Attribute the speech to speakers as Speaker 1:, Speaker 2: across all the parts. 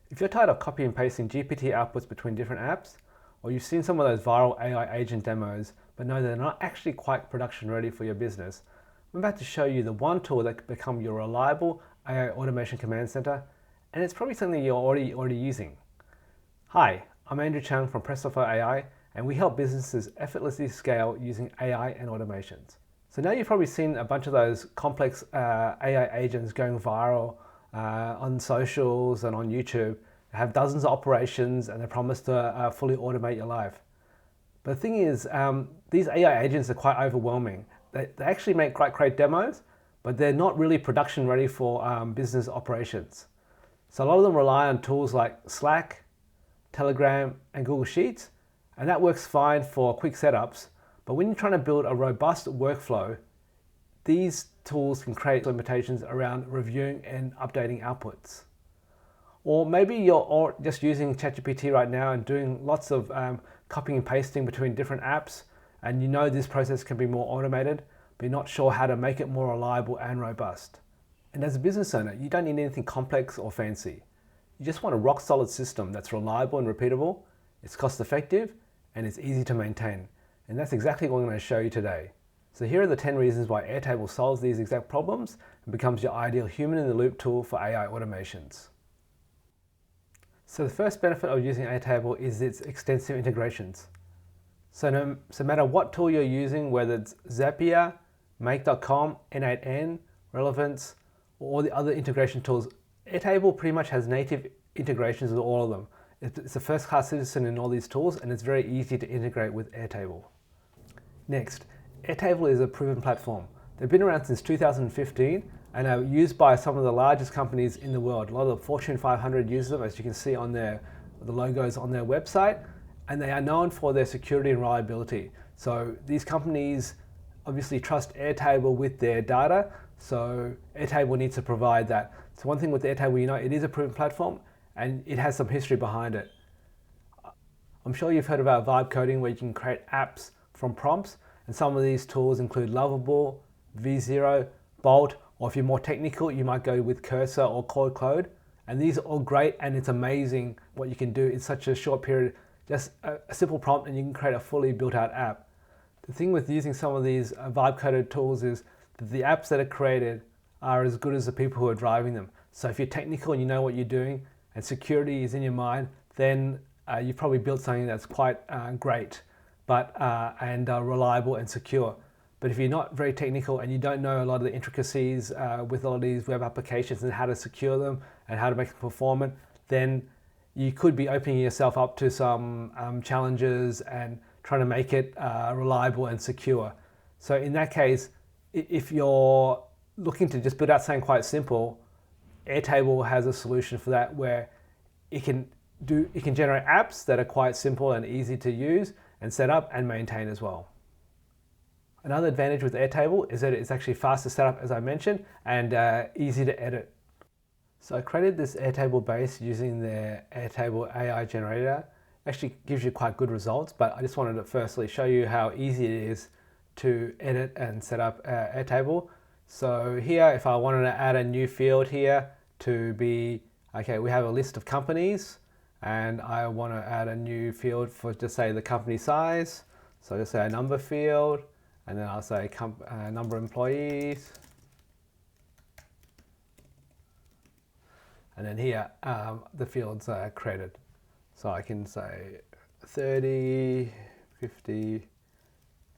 Speaker 1: If you're tired of copy and pasting GPT outputs between different apps, or you've seen some of those viral AI agent demos, but know they're not actually quite production ready for your business, I'm about to show you the one tool that can become your reliable AI automation command center, and it's probably something you're already using. Hi, I'm Andrew Cheung from PrestoFlow AI, and we help businesses effortlessly scale using AI and automations. So now you've probably seen a bunch of those complex AI agents going viral on socials and on YouTube. They have dozens of operations and they promise to fully automate your life. But the thing is, these AI agents are quite overwhelming. They actually make quite great demos, but they're not really production ready for business operations. So a lot of them rely on tools like Slack, Telegram, and Google Sheets, and that works fine for quick setups. But when you're trying to build a robust workflow, these tools can create limitations around reviewing and updating outputs. Or maybe you're just using ChatGPT right now and doing lots of copying and pasting between different apps, and you know this process can be more automated, but you're not sure how to make it more reliable and robust. And as a business owner, you don't need anything complex or fancy. You just want a rock solid system that's reliable and repeatable, it's cost effective, and it's easy to maintain. And that's exactly what I'm going to show you today. So here are the 10 reasons why Airtable solves these exact problems and becomes your ideal human-in-the-loop tool for AI automations. So the first benefit of using Airtable is its extensive integrations. So no matter what tool you're using, whether it's Zapier, Make.com, N8N, Relevance, or all the other integration tools, Airtable pretty much has native integrations with all of them. It's a first-class citizen in all these tools, and it's very easy to integrate with Airtable. Next, Airtable is a proven platform. They've been around since 2015 and are used by some of the largest companies in the world. A lot of the Fortune 500 use them, as you can see on the logos on their website, and they are known for their security and reliability. So these companies obviously trust Airtable with their data, so Airtable needs to provide that. So one thing with Airtable, you know, it is a proven platform and it has some history behind it. I'm sure you've heard about vibe coding, where you can create apps from prompts, and some of these tools include Lovable, V0, Bolt, or if you're more technical, you might go with Cursor or Code. And these are all great, and it's amazing what you can do in such a short period. Just a simple prompt and you can create a fully built out app. The thing with using some of these vibe coded tools is that the apps that are created are as good as the people who are driving them. So if you're technical and you know what you're doing and security is in your mind, then you've probably built something that's quite great, but reliable and secure. But if you're not very technical and you don't know a lot of the intricacies with a lot of these web applications and how to secure them and how to make them performant, then you could be opening yourself up to some challenges and trying to make it reliable and secure. So in that case, if you're looking to just build out something quite simple, Airtable has a solution for that, where it can generate apps that are quite simple and easy to use and set up and maintain as well. Another advantage with Airtable is that it's actually fast to set up, as I mentioned, and easy to edit. So I created this Airtable base using their Airtable AI generator. It actually gives you quite good results, but I just wanted to firstly show you how easy it is to edit and set up Airtable. So here, if I wanted to add a new field here to be, okay, we have a list of companies and I want to add a new field for just say the company size. So I'll just say a number field, and then I'll say number of employees. And then here, the fields are created. So I can say 30, 50,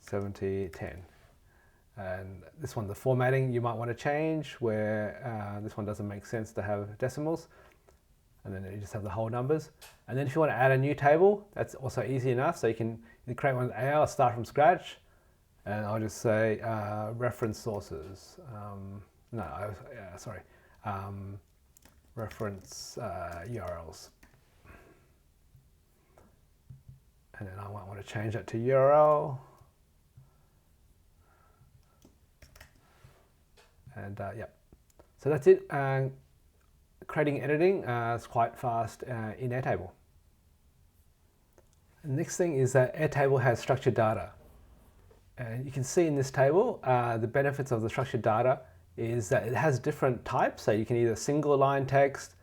Speaker 1: 70, 10. And this one, the formatting, you might want to change, where this one doesn't make sense to have decimals. And then you just have the whole numbers. And then if you want to add a new table, that's also easy enough. So you can create one with AI, I'll start from scratch. And I'll just say reference sources. Reference URLs. And then I might want to change that to URL. And yeah, so that's it. Creating editing is quite fast in Airtable. The next thing is that Airtable has structured data. And you can see in this table, the benefits of the structured data is that it has different types. So you can either single line text,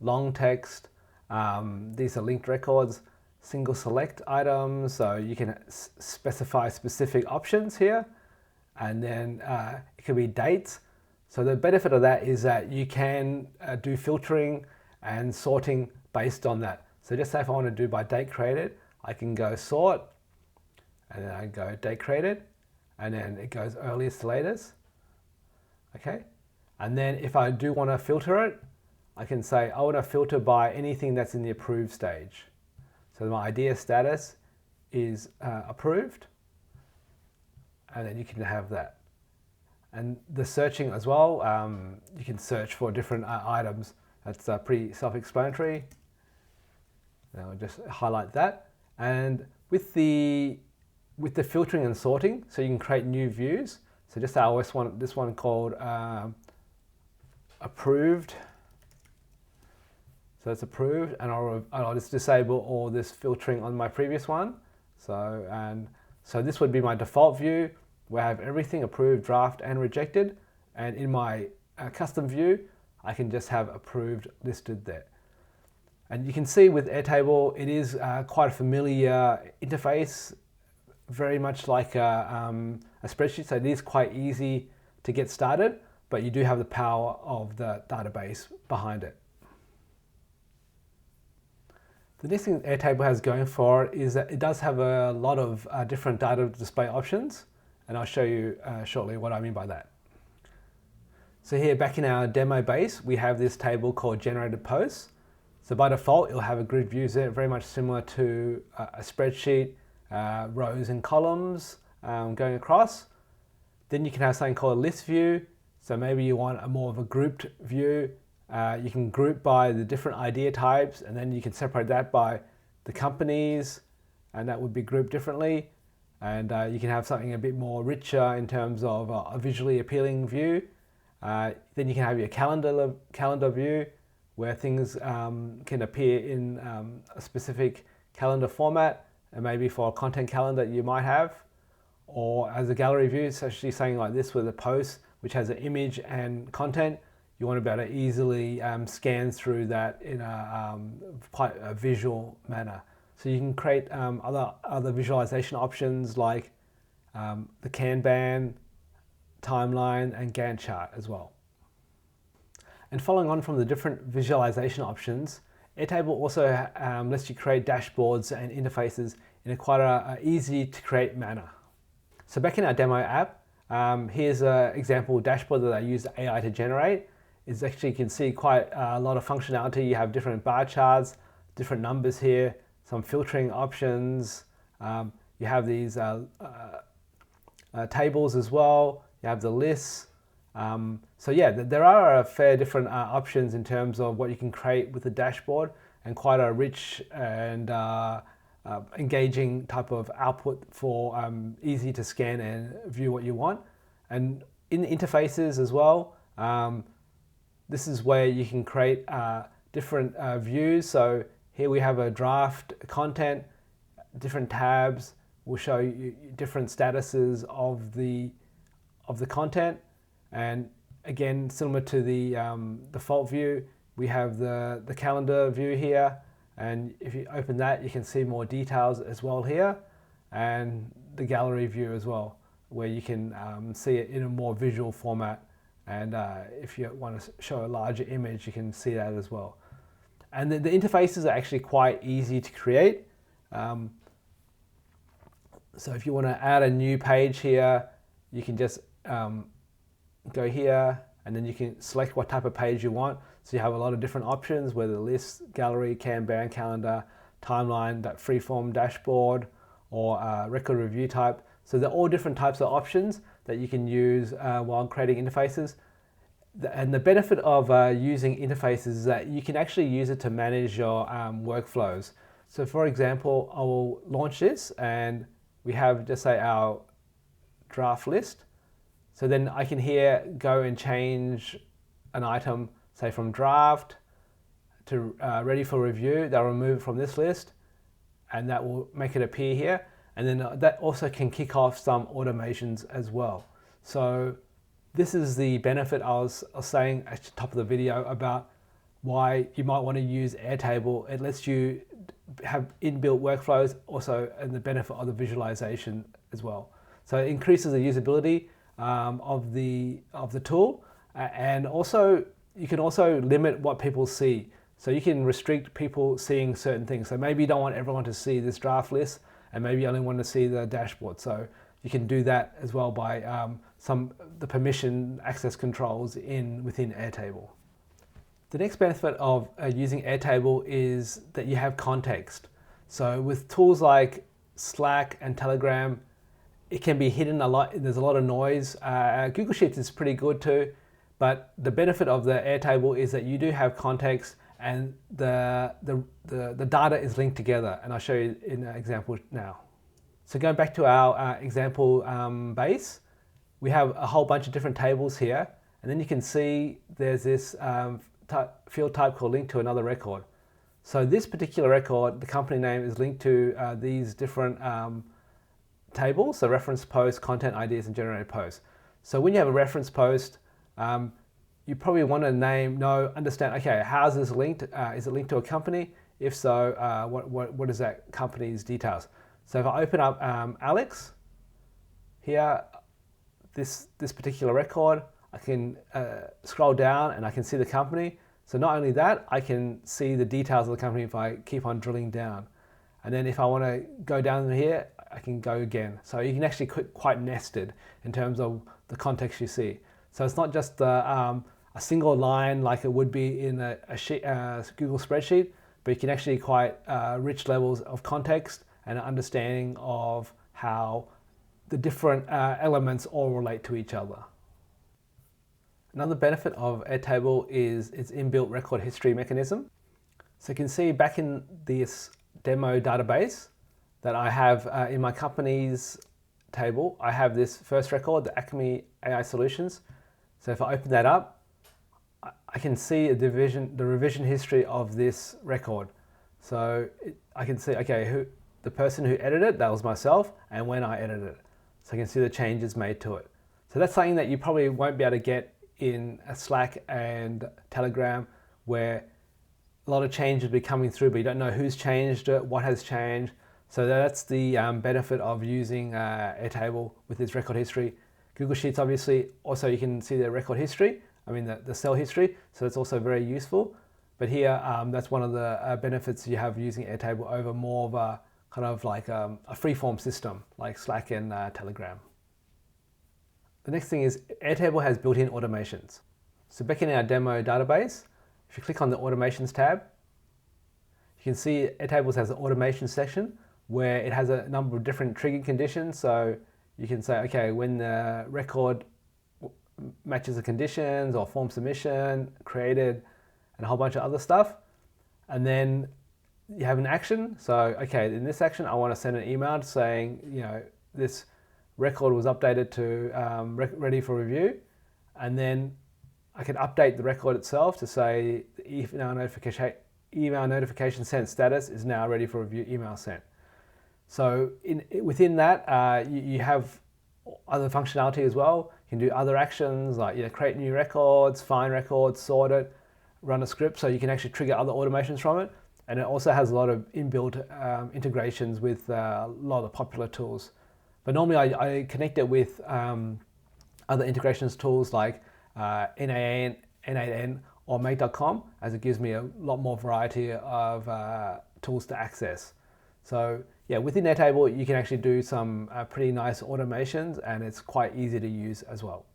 Speaker 1: long text, These are linked records, single select items, so you can specify specific options here, and then it could be dates. So the benefit of that is that you can do filtering and sorting based on that. So just say if I want to do by date created, I can go sort, and then I go date created, and then it goes earliest to latest. Okay, and then if I do want to filter it, I can say I want to filter by anything that's in the approved stage. So my idea status is approved, and then you can have that. And the searching as well, you can search for different items. That's pretty self-explanatory. I'll just highlight that. And with the filtering and sorting, so you can create new views. So just I always want this one called approved. So it's approved, and I'll just disable all this filtering on my previous one. So this would be my default view, where I have everything approved, draft, and rejected. And in my custom view, I can just have approved listed there. And you can see with Airtable, it is quite a familiar interface, very much like a spreadsheet. So it is quite easy to get started, but you do have the power of the database behind it. The next thing Airtable has going for it is that it does have a lot of different data display options, and I'll show you shortly what I mean by that. So here back in our demo base, we have this table called generated posts. So by default, it'll have a grid view there, very much similar to a spreadsheet, rows and columns going across. Then you can have something called a list view. So maybe you want more of a grouped view. You can group by the different idea types, and then you can separate that by the companies, and that would be grouped differently. And you can have something a bit more richer in terms of a visually appealing view. Then you can have your calendar view, where things can appear in a specific calendar format, and maybe for a content calendar you might have. Or as a gallery view, it's actually something like this with a post which has an image and content. You want to be able to easily scan through that in quite a visual manner. So you can create other visualization options like the Kanban, timeline, and Gantt chart as well. And following on from the different visualization options, Airtable also lets you create dashboards and interfaces in a quite a easy to create manner. So back in our demo app, here's an example dashboard that I used AI to generate. It's actually, you can see quite a lot of functionality. You have different bar charts, different numbers here, some filtering options. You have these tables as well. You have the lists. So yeah, there are a fair different options in terms of what you can create with the dashboard, and quite a rich and engaging type of output for easy to scan and view what you want. And in the interfaces as well, this is where you can create different views. So here we have a draft content, different tabs will show you different statuses of the content. And again, similar to the default view, we have the calendar view here. And if you open that, you can see more details as well here, and the gallery view as well, where you can see it in a more visual format. And if you want to show a larger image, you can see that as well. And the interfaces are actually quite easy to create. So if you want to add a new page here, you can just go here, and then you can select what type of page you want. So you have a lot of different options, whether list, gallery, Kanban, calendar, timeline, that freeform dashboard, or record review type. So they're all different types of options that you can use while creating interfaces. And the benefit of using interfaces is that you can actually use it to manage your workflows. So for example, I will launch this, and we have just say our draft list. So then I can here go and change an item, say from draft to ready for review. They'll remove it from this list, and that will make it appear here. And then that also can kick off some automations as well. So this is the benefit I was saying at the top of the video about why you might want to use Airtable. It lets you have inbuilt workflows also, and the benefit of the visualization as well. So it increases the usability of the tool, and also you can also limit what people see. So you can restrict people seeing certain things. So maybe you don't want everyone to see this draft list, and maybe you only want to see the dashboard. So you can do that as well by the permission access controls within Airtable. The next benefit of using Airtable is that you have context. So with tools like Slack and Telegram, it can be hidden a lot. There's a lot of noise. Google Sheets is pretty good too, but the benefit of the Airtable is that you do have context, and the data is linked together. And I'll show you in an example now. So going back to our example base, we have a whole bunch of different tables here, and then you can see there's this field type called linked to another record. So this particular record, the company name is linked to these different tables, so reference post, content ideas, and generated posts. So when you have a reference post, you probably want to understand, okay, how's this linked? Is it linked to a company? If so, what is that company's details? So if I open up Alex, here, this particular record, I can scroll down and I can see the company. So not only that, I can see the details of the company if I keep on drilling down. And then if I want to go down here, I can go again. So you can actually quite nested in terms of the context you see. So it's not just a single line like it would be in a Google spreadsheet, but you can actually quite rich levels of context and an understanding of how the different elements all relate to each other. Another benefit of Airtable is its inbuilt record history mechanism. So you can see back in this demo database that I have in my company's table, I have this first record, the Acme AI Solutions. So if I open that up, I can see the revision history of this record. So I can see, okay, the person who edited it, that was myself, and when I edited it. So I can see the changes made to it. So that's something that you probably won't be able to get in a Slack and Telegram, where a lot of change will be coming through, but you don't know who's changed it, what has changed. So that's the benefit of using Airtable with its record history. Google Sheets, obviously, also you can see the record history, the cell history, so it's also very useful. But here, that's one of the benefits you have using Airtable over more of a kind of like a free-form system like Slack and Telegram. The next thing is Airtable has built-in automations. So back in our demo database, if you click on the automations tab, you can see Airtable has an automation section where it has a number of different trigger conditions. So you can say, okay, when the record matches the conditions or form submission, created, and a whole bunch of other stuff. And then you have an action. So, okay, in this action, I want to send an email saying, this record was updated to ready for review. And then I can update the record itself to say the email notification sent status is now ready for review, email sent. So within that, you have other functionality as well. You can do other actions like create new records, find records, sort it, run a script, so you can actually trigger other automations from it. And it also has a lot of inbuilt integrations with a lot of popular tools. But normally I connect it with other integrations tools like N8N or Make.com, as it gives me a lot more variety of tools to access. So yeah, within Airtable, you can actually do some pretty nice automations, and it's quite easy to use as well.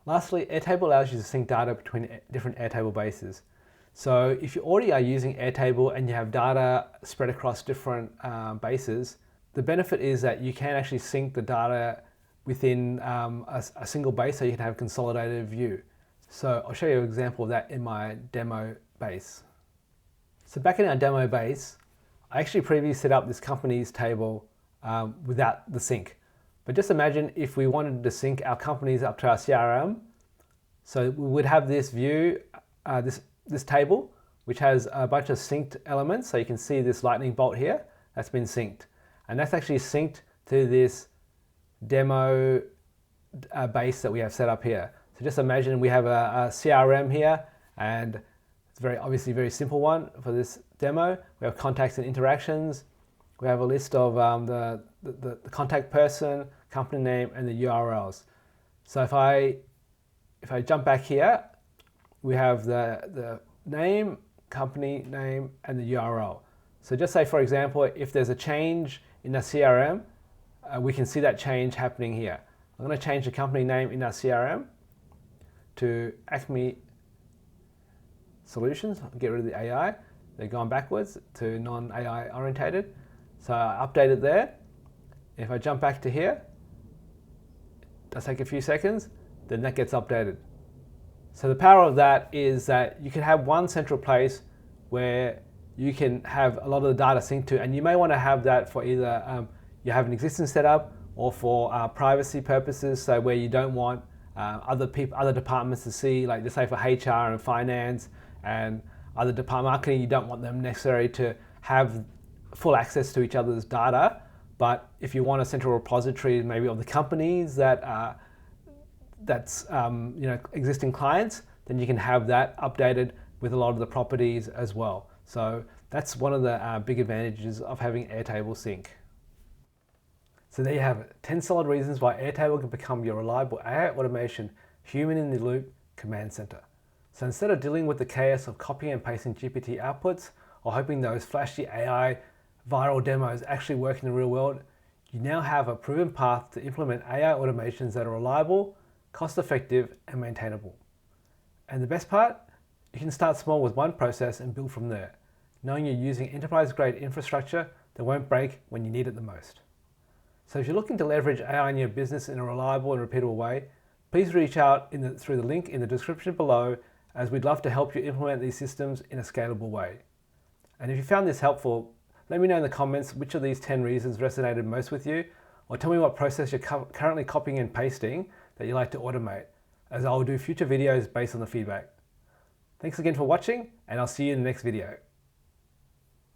Speaker 1: Lastly, Airtable allows you to sync data between different Airtable bases. So if you already are using Airtable and you have data spread across different bases, the benefit is that you can actually sync the data within a single base, so you can have a consolidated view. So I'll show you an example of that in my demo base. So back in our demo base, I actually previously set up this company's table without the sync. But just imagine if we wanted to sync our companies up to our CRM. So we would have this view, this table, which has a bunch of synced elements. So you can see this lightning bolt here, that's been synced. And that's actually synced to this demo base that we have set up here. So just imagine we have a CRM here, and It's obviously very simple one for this demo. We have contacts and interactions. We have a list of the contact person, company name, and the URLs. So if I jump back here, we have the name, company name, and the URL. So just say, for example, if there's a change in the CRM, we can see that change happening here. I'm going to change the company name in our CRM to Acme Solutions. I'll get rid of the AI. They're gone backwards to non-AI orientated. So I update it there. If I jump back to here, it does take a few seconds, then that gets updated. So the power of that is that you can have one central place where you can have a lot of the data synced to, and you may want to have that for either you have an existing setup or for privacy purposes, so where you don't want other departments to see, like just say for HR and finance and other department marketing, you don't want them necessarily to have full access to each other's data. But if you want a central repository, maybe of the companies that that's existing clients, then you can have that updated with a lot of the properties as well. So that's one of the big advantages of having Airtable sync. So there you have it, 10 solid reasons why Airtable can become your reliable AI automation, human in the loop command center. So instead of dealing with the chaos of copying and pasting GPT outputs or hoping those flashy AI viral demos actually work in the real world, you now have a proven path to implement AI automations that are reliable, cost-effective, and maintainable. And the best part? You can start small with one process and build from there, knowing you're using enterprise-grade infrastructure that won't break when you need it the most. So if you're looking to leverage AI in your business in a reliable and repeatable way, please reach out through the link in the description below, as we'd love to help you implement these systems in a scalable way. And if you found this helpful, let me know in the comments which of these 10 reasons resonated most with you, or tell me what process you're currently copying and pasting that you'd like to automate, as I'll do future videos based on the feedback. Thanks again for watching, and I'll see you in the next video.